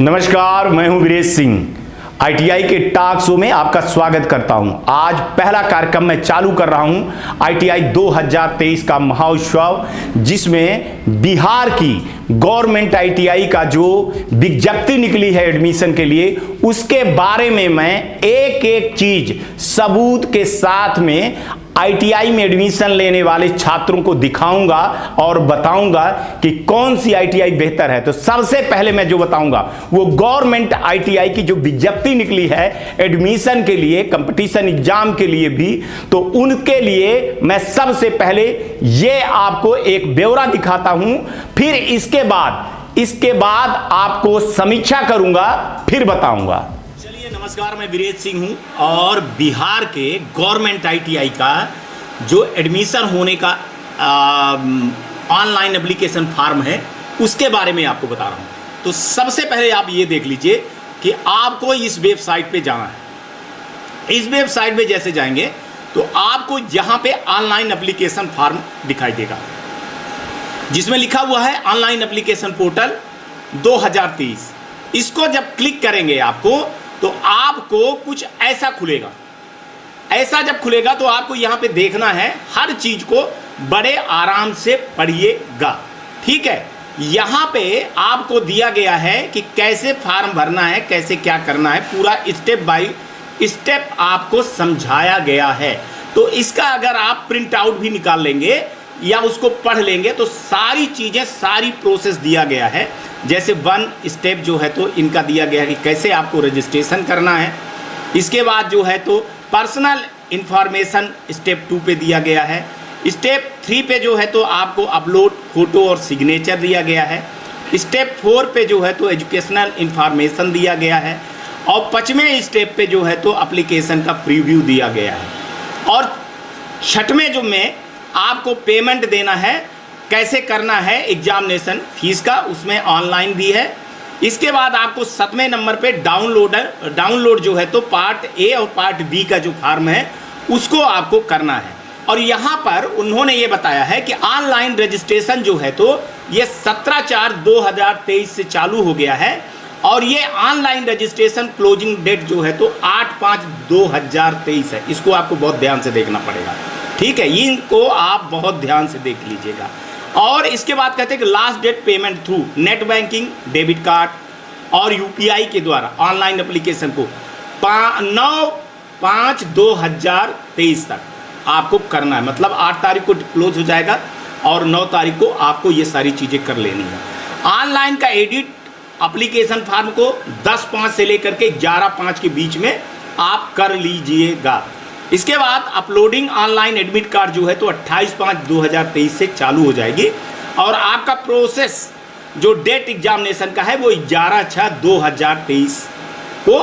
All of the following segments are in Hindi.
नमस्कार, मैं हूं वीरेश सिंह। आईटीआई के टॉक शो में आपका स्वागत करता हूं। आज पहला कार्यक्रम मैं चालू कर रहा हूं आईटीआई 2023 का महाउत्सव, जिसमें बिहार की गवर्नमेंट आईटीआई का जो विज्ञप्ति निकली है एडमिशन के लिए, उसके बारे में मैं एक एक चीज सबूत के साथ में आईटीआई में एडमिशन लेने वाले छात्रों को दिखाऊंगा और बताऊंगा कि कौन सी आईटीआई बेहतर है। तो सबसे पहले मैं जो बताऊंगा वो गवर्नमेंट आईटीआई की जो विज्ञप्ति निकली है एडमिशन के लिए, कंपटीशन एग्जाम के लिए भी, तो उनके लिए मैं सबसे पहले ये आपको एक ब्यौरा दिखाता हूं, फिर इसके बाद आपको समीक्षा करूंगा, फिर बताऊंगा। नमस्कार, मैं वीरेश सिंह हूं और बिहार के गवर्नमेंट आईटीआई का जो एडमिशन होने का ऑनलाइन एप्लीकेशन फॉर्म है उसके बारे में आपको बता रहा हूं। तो सबसे पहले आप ये देख लीजिए कि आपको इस वेबसाइट पे जाना है। इस वेबसाइट पे जैसे जाएंगे तो आपको यहां पे ऑनलाइन एप्लीकेशन फॉर्म दिखाई देगा, जिसमें लिखा हुआ है ऑनलाइन एप्लीकेशन पोर्टल 2023। इसको जब क्लिक करेंगे तो आपको कुछ ऐसा खुलेगा। ऐसा जब खुलेगा तो आपको यहां पे देखना है, हर चीज को बड़े आराम से पढ़िएगा, ठीक है। यहां पे आपको दिया गया है कि कैसे फॉर्म भरना है, कैसे क्या करना है, पूरा स्टेप बाय स्टेप आपको समझाया गया है। तो इसका अगर आप प्रिंट आउट भी निकाल लेंगे या उसको पढ़ लेंगे तो सारी चीजें, सारी प्रोसेस दिया गया है। जैसे 1 स्टेप जो है तो इनका दिया गया है कि कैसे आपको रजिस्ट्रेशन करना है। इसके बाद जो है तो पर्सनल इंफॉर्मेशन स्टेप 2 पे दिया गया है। स्टेप 3 पे जो है तो आपको अपलोड फोटो और सिग्नेचर दिया गया है। स्टेप 4 पे जो है तो एजुकेशनल इंफॉर्मेशन दिया गया है। और 5वें स्टेप पे जो है तो एप्लीकेशन का प्रीव्यू दिया गया है। और 6वें जो में आपको पेमेंट देना है, कैसे करना है एग्जामिनेशन फीस का, उसमें ऑनलाइन भी है। इसके बाद आपको 7वें नंबर पे डाउनलोड जो है तो पार्ट ए और पार्ट बी का जो फॉर्म है उसको आपको करना है। और यहाँ पर उन्होंने ये बताया है कि ऑनलाइन रजिस्ट्रेशन जो है तो ये 17/4/2023 से चालू हो गया है। और ये ऑनलाइन रजिस्ट्रेशन क्लोजिंग डेट जो है तो 8/5/2023 है। इसको आपको बहुत ध्यान से देखना पड़ेगा, ठीक है। इनको आप बहुत ध्यान से देख लीजिएगा। और इसके बाद कहते हैं कि last date payment through net banking, debit card और यूपीआई के द्वारा ऑनलाइन एप्लीकेशन को 9/5/2023 तक आपको करना है। मतलब 8 तारीख को क्लोज हो जाएगा और 9 तारीख को आपको ये सारी चीज़ें कर लेनी है। ऑनलाइन का एडिट एप्लीकेशन फॉर्म को 10/5 से लेकर के 11/5 के बीच में आप कर लीजिएगा। इसके बाद अपलोडिंग ऑनलाइन एडमिट कार्ड जो है तो 28/5/2023 से चालू हो जाएगी। और आपका प्रोसेस जो डेट एग्जामिनेशन का है वो 11/6/2023 को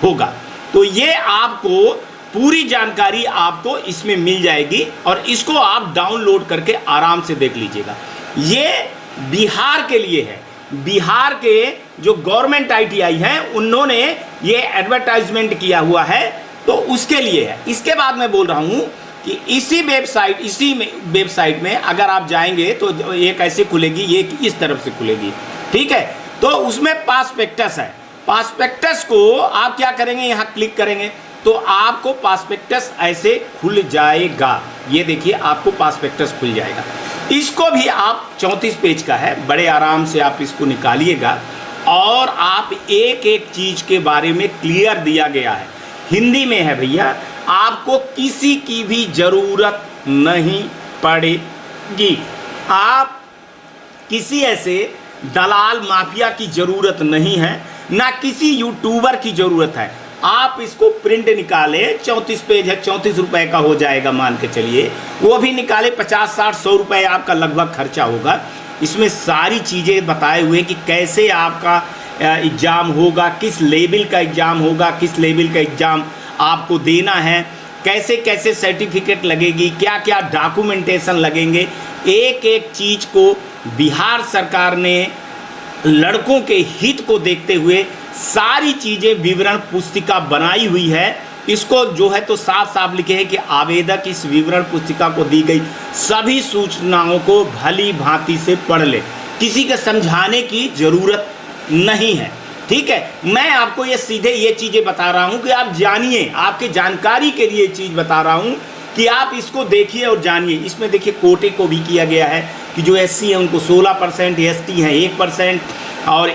होगा। तो ये आपको पूरी जानकारी आपको इसमें मिल जाएगी और इसको आप डाउनलोड करके आराम से देख लीजिएगा। ये बिहार के लिए है। बिहार के जो गवर्नमेंट आईटीआई हैं उन्होंने ये एडवर्टाइजमेंट किया हुआ है, तो उसके लिए है। इसके बाद मैं बोल रहा हूं कि इसी वेबसाइट में अगर आप जाएंगे तो ये कैसे खुलेगी, ये इस तरफ से खुलेगी, ठीक है। तो उसमें पासपेक्टस है। पासपेक्टस को आप क्या करेंगे, यहाँ क्लिक करेंगे तो आपको पासपेक्टस ऐसे खुल जाएगा। ये देखिए, आपको पासपेक्टस खुल जाएगा। इसको भी आप 34 पेज का है, बड़े आराम से आप इसको निकालिएगा और आप एक एक चीज के बारे में क्लियर दिया गया है, हिंदी में है भैया। आपको किसी की भी जरूरत नहीं पड़ेगी। आप किसी ऐसे दलाल माफिया की जरूरत नहीं है, ना किसी यूट्यूबर की जरूरत है। आप इसको प्रिंट निकाले, 34 पेज है, 34 रुपए का हो जाएगा मान के चलिए। वो भी निकाले 50, 60, 100 रुपए आपका लगभग खर्चा होगा। इसमें सारी चीजें बताए हुए कि कैसे आपका एग्जाम होगा, किस लेवल का एग्जाम होगा, किस लेवल का एग्जाम आपको देना है, कैसे कैसे सर्टिफिकेट लगेगी, क्या क्या डॉक्यूमेंटेशन लगेंगे। एक एक चीज को बिहार सरकार ने लड़कों के हित को देखते हुए सारी चीजें विवरण पुस्तिका बनाई हुई है। इसको जो है तो साफ साफ लिखे हैं कि आवेदक इस विवरण पुस्तिका को दी गई सभी सूचनाओं को भली भांति से पढ़ ले। किसी के समझाने की जरूरत नहीं है। ठीक है, मैं आपको ये सीधे ये चीज़ें बता रहा हूँ कि आप जानिए, आपके जानकारी के लिए चीज़ बता रहा हूँ कि आप इसको देखिए और जानिए। इसमें देखिए कोटे को भी किया गया है कि जो एससी हैं उनको 16%, एसटी हैं 1%, और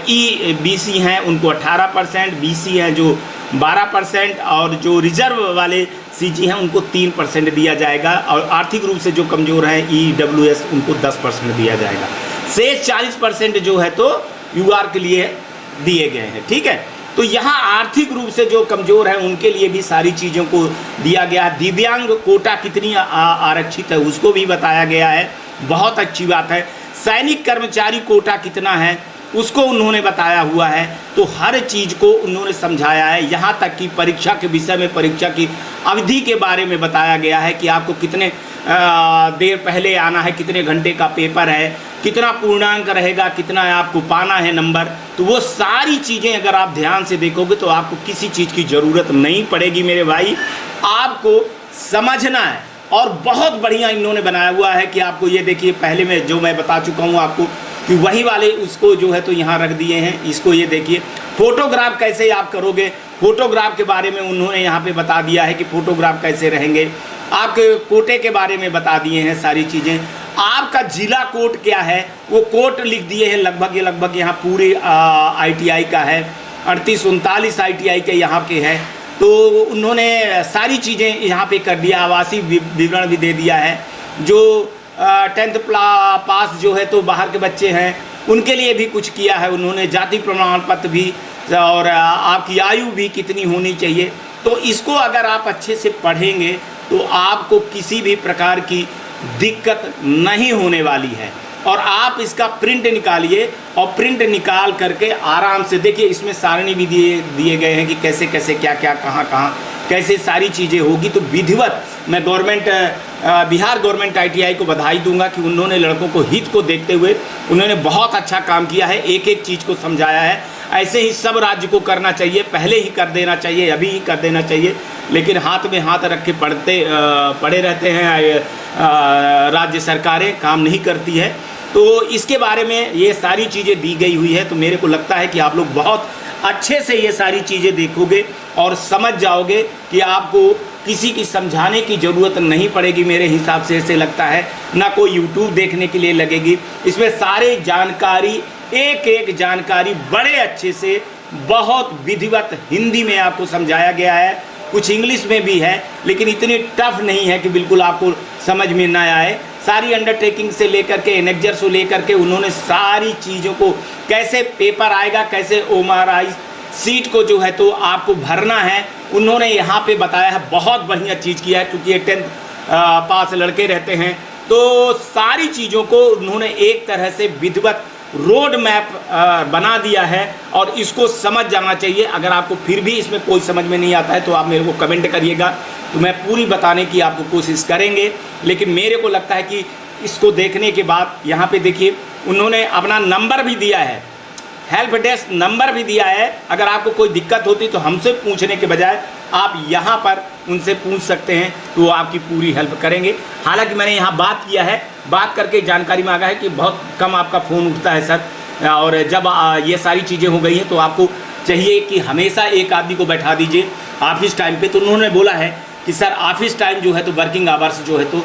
बीसी हैं उनको 18%, बीसी हैं जो 12%, और जो रिजर्व वाले सीजी हैं उनको 3% दिया जाएगा, और आर्थिक रूप से जो कमज़ोर हैं ईडब्ल्यूएस उनको 10% दिया जाएगा। शेष 40% जो है तो यूआर के लिए दिए गए हैं। ठीक है, तो यहाँ आर्थिक रूप से जो कमज़ोर हैं उनके लिए भी सारी चीज़ों को दिया गया। दिव्यांग कोटा कितनी आरक्षित है उसको भी बताया गया है, बहुत अच्छी बात है। सैनिक कर्मचारी कोटा कितना है उसको उन्होंने बताया हुआ है। तो हर चीज़ को उन्होंने समझाया है, यहाँ तक कि परीक्षा के विषय में परीक्षा की अवधि के बारे में बताया गया है कि आपको कितने देर पहले आना है, कितने घंटे का पेपर है, कितना पूर्णांक रहेगा, कितना आपको पाना है नंबर। तो वो सारी चीज़ें अगर आप ध्यान से देखोगे तो आपको किसी चीज़ की ज़रूरत नहीं पड़ेगी मेरे भाई, आपको समझना है। और बहुत बढ़िया इन्होंने बनाया हुआ है कि आपको ये देखिए, पहले में जो मैं बता चुका हूँ आपको कि वही वाले उसको जो है तो यहाँ रख दिए हैं। इसको ये देखिए, फोटोग्राफ कैसे आप करोगे, फोटोग्राफ के बारे में उन्होंने यहाँ पे बता दिया है कि फोटोग्राफ कैसे रहेंगे। आपके कोटे के बारे में बता दिए हैं सारी चीज़ें। आपका जिला कोड क्या है वो कोड लिख दिए हैं, लगभग यहाँ पूरे आईटीआई का है, 38-39 आईटीआई के यहाँ के है। तो उन्होंने सारी चीज़ें यहाँ पे कर दिया, आवासीय विवरण भी दे दिया है। जो 10th पास जो है तो बाहर के बच्चे हैं उनके लिए भी कुछ किया है उन्होंने, जाति प्रमाण पत्र भी, और आपकी आयु भी कितनी होनी चाहिए। तो इसको अगर आप अच्छे से पढ़ेंगे तो आपको किसी भी प्रकार की दिक्कत नहीं होने वाली है। और आप इसका प्रिंट निकालिए, और प्रिंट निकाल करके आराम से देखिए, इसमें सारणी भी दिए गए हैं कि कैसे कैसे क्या क्या कहाँ कैसे सारी चीज़ें होगी। तो विधिवत मैं बिहार गवर्नमेंट आईटीआई को बधाई दूंगा कि उन्होंने लड़कों को हित को देखते हुए उन्होंने बहुत अच्छा काम किया है, एक एक चीज़ को समझाया है। ऐसे ही सब राज्य को करना चाहिए, पहले ही कर देना चाहिए, अभी ही कर देना चाहिए, लेकिन हाथ में हाथ रख के पड़े रहते हैं राज्य सरकारें, काम नहीं करती है। तो इसके बारे में ये सारी चीज़ें दी गई हुई है। तो मेरे को लगता है कि आप लोग बहुत अच्छे से ये सारी चीज़ें देखोगे और समझ जाओगे कि आपको किसी की समझाने की ज़रूरत नहीं पड़ेगी। मेरे हिसाब से ऐसे लगता है, ना कोई यूट्यूब देखने के लिए लगेगी। इसमें सारे जानकारी, एक एक जानकारी बड़े अच्छे से बहुत विधिवत हिंदी में आपको समझाया गया है। कुछ इंग्लिश में भी है, लेकिन इतनी टफ नहीं है कि बिल्कुल आपको समझ में ना आए। सारी अंडरटेकिंग से लेकर के एनेक्जर से लेकर के उन्होंने सारी चीज़ों को, कैसे पेपर आएगा, कैसे ओमआरआई सीट को जो है तो आपको भरना है, उन्होंने यहाँ पे बताया है। बहुत बढ़िया चीज़ किया है, क्योंकि ये 10th पास लड़के रहते हैं। तो सारी चीज़ों को उन्होंने एक तरह से विधिवत रोड मैप बना दिया है, और इसको समझ जाना चाहिए। अगर आपको फिर भी इसमें कोई समझ में नहीं आता है तो आप मेरे को कमेंट करिएगा, तो मैं पूरी बताने की आपको कोशिश करेंगे। लेकिन मेरे को लगता है कि इसको देखने के बाद यहाँ पे देखिए उन्होंने अपना नंबर भी दिया है, हेल्प डेस्क नंबर भी दिया है। अगर आपको कोई दिक्कत होती तो हमसे पूछने के बजाय आप यहाँ पर उनसे पूछ सकते हैं, तो वो आपकी पूरी हेल्प करेंगे। हालांकि मैंने यहाँ बात किया है, बात करके जानकारी में आ गया है कि बहुत कम आपका फ़ोन उठता है सर। और जब ये सारी चीज़ें हो गई हैं तो आपको चाहिए कि हमेशा एक आदमी को बैठा दीजिए ऑफिस टाइम पे। तो उन्होंने बोला है कि सर ऑफिस टाइम जो है तो वर्किंग आवर्स जो है तो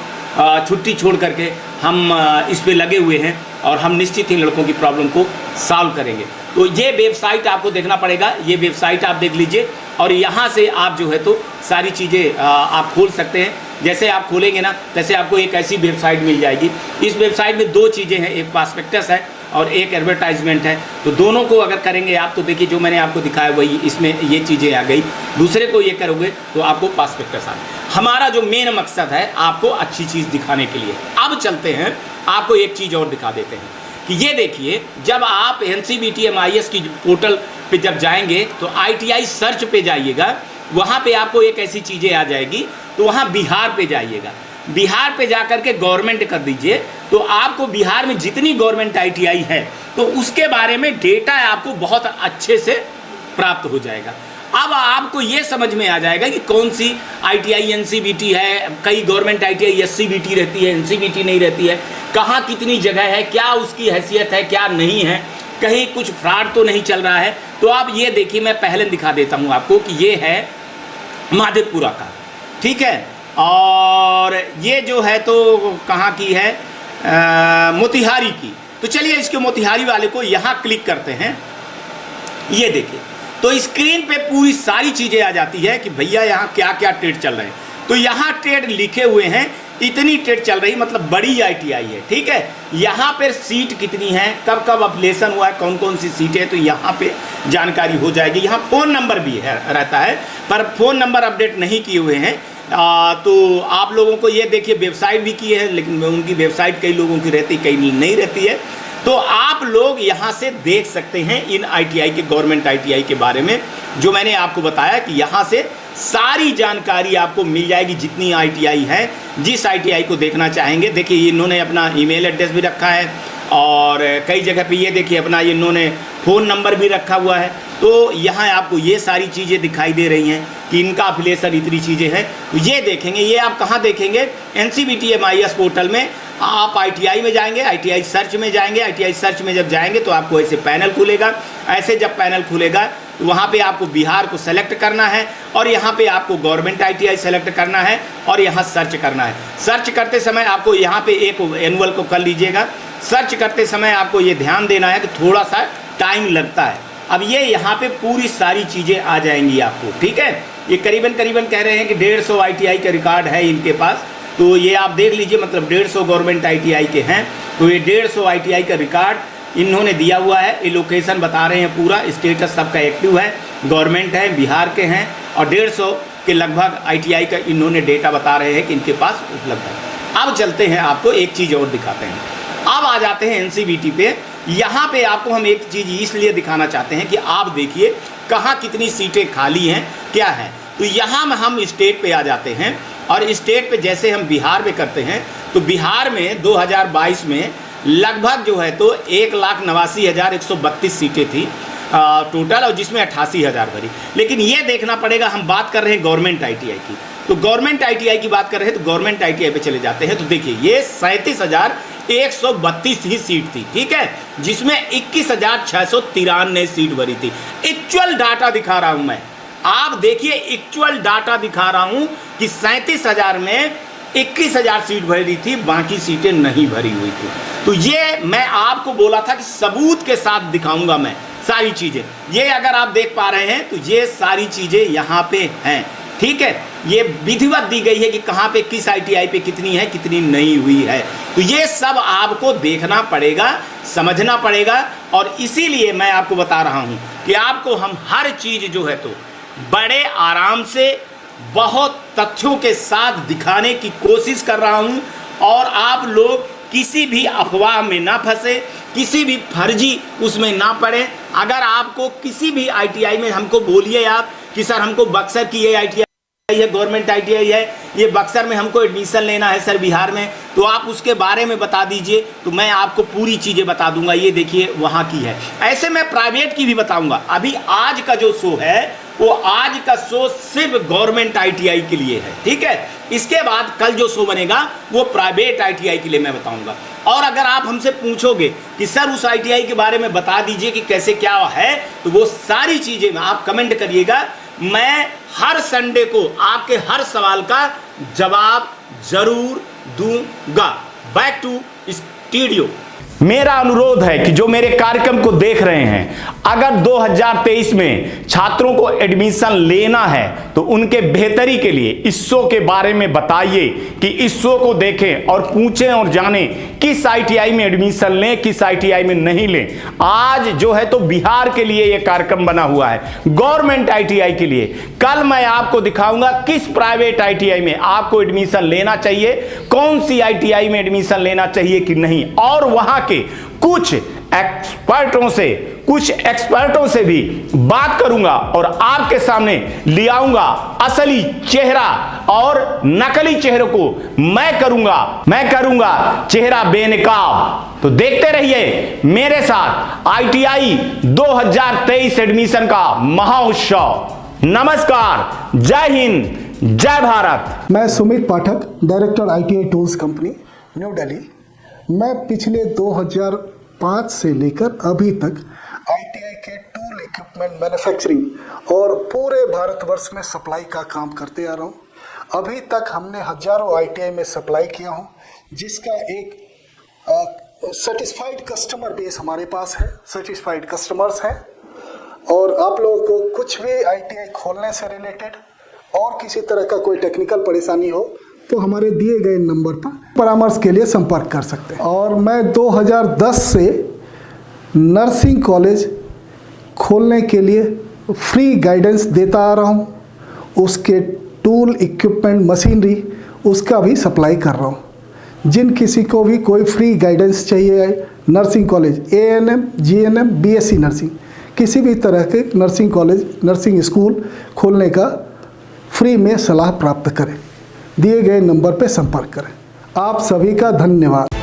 छुट्टी छोड़ करके हम इस पे लगे हुए हैं, और हम निश्चित ही लड़कों की प्रॉब्लम को सॉल्व करेंगे। तो ये वेबसाइट आपको देखना पड़ेगा, ये वेबसाइट आप देख लीजिए, और यहाँ से आप जो है तो सारी चीज़ें आप खोल सकते हैं। जैसे आप खोलेंगे ना, तैसे आपको एक ऐसी वेबसाइट मिल जाएगी। इस वेबसाइट में दो चीज़ें हैं, एक प्रॉस्पेक्टस है और एक एडवर्टाइजमेंट है। तो दोनों को अगर करेंगे आप तो देखिए जो मैंने आपको दिखाया वही इसमें ये चीज़ें आ गई। दूसरे को ये करोगे तो आपको प्रॉस्पेक्टस आ गया। हमारा जो मेन मकसद है आपको अच्छी चीज़ दिखाने के लिए। अब चलते हैं, आपको एक चीज़ और दिखा देते हैं कि ये देखिए, जब आप NCBT MIS की पोर्टल पे जब जाएंगे तो ITI सर्च पे जाइएगा, वहाँ पे आपको एक ऐसी चीज़ें आ जाएगी। तो वहाँ बिहार पे जाइएगा, बिहार पे जा कर के गवर्नमेंट कर दीजिए, तो आपको बिहार में जितनी गवर्नमेंट ITI है तो उसके बारे में डेटा आपको बहुत अच्छे से प्राप्त हो जाएगा। अब आपको ये समझ में आ जाएगा कि कौन सी ITI NCBT है, कई गवर्नमेंट ITI SCBT रहती है, NCBT नहीं रहती है, कहाँ कितनी जगह है, क्या उसकी हैसियत है, क्या नहीं है, कहीं कुछ फ्रॉड तो नहीं चल रहा है। तो आप ये देखिए, मैं पहले दिखा देता हूँ आपको कि ये है माधेपुरा का, ठीक है, और ये जो है तो कहाँ की है, मोतिहारी की। तो चलिए इसके मोतिहारी वाले को यहाँ क्लिक करते हैं। ये देखिए, तो स्क्रीन पे पूरी सारी चीज़ें आ जाती है कि भैया यहाँ क्या क्या ट्रेड चल रहे हैं। तो यहाँ ट्रेड लिखे हुए हैं, इतनी ट्रेड चल रही, मतलब बड़ी ITI है, ठीक है। यहाँ पर सीट कितनी है, कब कब अपलेशन हुआ है, कौन कौन सी सीटें है, तो यहाँ पे जानकारी हो जाएगी। यहाँ फ़ोन नंबर भी है रहता है, पर फ़ोन नंबर अपडेट नहीं किए हुए हैं। तो आप लोगों को ये देखिए, वेबसाइट भी की है, लेकिन उनकी वेबसाइट कई लोगों की रहती, कई नहीं रहती है। तो आप लोग यहाँ से देख सकते हैं इन ITI के, गवर्नमेंट ITI के बारे में, जो मैंने आपको बताया कि यहाँ से सारी जानकारी आपको मिल जाएगी, जितनी ITI है, जिस ITI को देखना चाहेंगे। देखिए इन्होंने अपना ईमेल एड्रेस भी रखा है, और कई जगह पे ये देखिए अपना इन्होंने फ़ोन नंबर भी रखा हुआ है। तो यहाँ आपको ये सारी चीज़ें दिखाई दे रही हैं कि इनका अफिलिएशन, इतनी चीज़ें हैं। तो ये देखेंगे, ये आप कहाँ देखेंगे, NCVT MIS पोर्टल में आप ITI में जाएंगे, ITI सर्च में जाएंगे। ITI सर्च में जब जाएंगे तो आपको ऐसे पैनल खुलेगा। ऐसे जब पैनल खुलेगा तो वहाँ पे आपको बिहार को सेलेक्ट करना है, और यहाँ पे आपको गवर्नमेंट ITI सेलेक्ट करना है, और यहाँ सर्च करना है। सर्च करते समय आपको यहाँ पे एक एनुअल को कर लीजिएगा। सर्च करते समय आपको ये ध्यान देना है कि थोड़ा सा टाइम लगता है। अब ये यहाँ पे पूरी सारी चीज़ें आ जाएंगी आपको, ठीक है। ये करीबन कह रहे हैं कि 150 ITI का रिकॉर्ड है इनके पास। तो ये आप देख लीजिए, मतलब 150 गवर्नमेंट ITI के हैं। तो ये 150 ITI का रिकॉर्ड इन्होंने दिया हुआ है। ये लोकेशन बता रहे हैं, पूरा स्टेटस सबका एक्टिव है, गवर्नमेंट है, बिहार के हैं, और 150 के लगभग ITI का इन्होंने डेटा बता रहे हैं कि इनके पास उपलब्ध है। अब चलते हैं, आपको एक चीज़ और दिखाते हैं। अब आ जाते हैं NCVT पे। यहाँ पे आपको हम एक चीज़ इसलिए दिखाना चाहते हैं कि आप देखिए कहाँ कितनी सीटें खाली हैं, क्या है। तो यहाँ में हम स्टेट पे आ जाते हैं, और स्टेट पे जैसे हम बिहार में करते हैं, तो बिहार में 2022 में लगभग जो है तो 1,89,132 सीटें थी टोटल, और जिसमें 88,000 भरी। लेकिन ये देखना पड़ेगा, हम बात कर रहे हैं गवर्नमेंट ITI की। तो गवर्नमेंट ITI की बात कर रहे हैं, तो गवर्नमेंट ITI पे चले जाते हैं। तो देखिए ये 37,132 ही सीट थी, ठीक है, जिसमें 21,693 सीट भरी थी। एक्चुअल डाटा दिखा रहा हूं मैं, आप देखिए एक्चुअल डाटा दिखा रहा हूं कि 37,000 में 21,000 सीट भरी थी, बाकी सीटें नहीं भरी हुई थी। तो ये मैं आपको बोला था कि सबूत के साथ दिखाऊंगा मैं सारी चीजें। ये अगर आप देख पा रहे हैं तो ये सारी चीजें यहाँ पे हैं, ठीक है। ये विधिवत दी गई है कि कहाँ पे किस ITI पे कितनी है, कितनी नहीं हुई है। तो ये सब आपको देखना पड़ेगा, समझना पड़ेगा, और इसीलिए मैं आपको बता रहा हूँ कि आपको हम हर चीज़ जो है तो बड़े आराम से, बहुत तथ्यों के साथ दिखाने की कोशिश कर रहा हूँ। और आप लोग किसी भी अफवाह में ना फंसे, किसी भी फर्जी उसमें ना पड़े। अगर आपको किसी भी ITI में हमको बोलिए आप कि सर हमको बक्सर की ये ITI है, गवर्नमेंट ITI है, ये बक्सर में हमको एडमिशन लेना है सर बिहार में, तो आप उसके बारे में बता दीजिए, तो मैं आपको पूरी चीज़ें बता दूंगा। ये देखिए वहाँ की है। ऐसे मैं प्राइवेट की भी बताऊंगा। अभी आज का जो शो है वो आज का शो सिर्फ गवर्नमेंट ITI के लिए है, ठीक है। इसके बाद कल जो शो बनेगा वो प्राइवेट ITI के लिए मैं बताऊंगा। और अगर आप हमसे पूछोगे कि सर उस ITI के बारे में बता दीजिए कि कैसे क्या है, तो वो सारी चीज़ें आप कमेंट करिएगा। मैं हर संडे को आपके हर सवाल का जवाब जरूर दूंगा। Back to studio. मेरा अनुरोध है कि जो मेरे कार्यक्रम को देख रहे हैं, अगर 2023 में छात्रों को एडमिशन लेना है तो उनके बेहतरी के लिए इस शो के बारे में बताइए कि इस शो को देखें और पूछें और जानें किस ITI में एडमिशन लें, किस ITI में नहीं लें। आज जो है तो बिहार के लिए यह कार्यक्रम बना हुआ है, गवर्नमेंट ITI के लिए। कल मैं आपको दिखाऊंगा किस प्राइवेट ITI में आपको एडमिशन लेना चाहिए, कौन सी ITI में एडमिशन लेना चाहिए कि नहीं, और वहां के कुछ एक्सपर्टों से भी बात करूंगा और आपके सामने ले आऊंगा असली चेहरा, और नकली चेहरे को मैं करूंगा चेहरा बेनकाब। तो देखते रहिए मेरे साथ ITI 2023 एडमिशन का महाउत्सव। नमस्कार, जय हिंद, जय भारत। मैं Sumit Pathak, director ITI tools company, New Delhi. मैं पिछले 2005 से लेकर अभी तक ITI के टूल इक्विपमेंट मैन्युफैक्चरिंग और पूरे भारतवर्ष में सप्लाई का काम करते आ रहा हूँ। अभी तक हमने हजारों ITI में सप्लाई किया हूँ, जिसका एक सेटिस्फाइड कस्टमर बेस हमारे पास है, सेटिस्फाइड कस्टमर्स हैं। और आप लोगों को कुछ भी ITI खोलने से रिलेटेड और किसी तरह का कोई टेक्निकल परेशानी हो तो हमारे दिए गए नंबर पर परामर्श के लिए संपर्क कर सकते हैं। और मैं 2010 से नर्सिंग कॉलेज खोलने के लिए फ्री गाइडेंस देता आ रहा हूँ। उसके टूल, इक्विपमेंट, मशीनरी उसका भी सप्लाई कर रहा हूँ। जिन किसी को भी कोई फ्री गाइडेंस चाहिए, nursing college, ANM, GNM, BSc nursing, किसी भी तरह के नर्सिंग कॉलेज, नर्सिंग स्कूल खोलने का फ्री में सलाह प्राप्त करें। दिए गए नंबर पर संपर्क करें। आप सभी का धन्यवाद।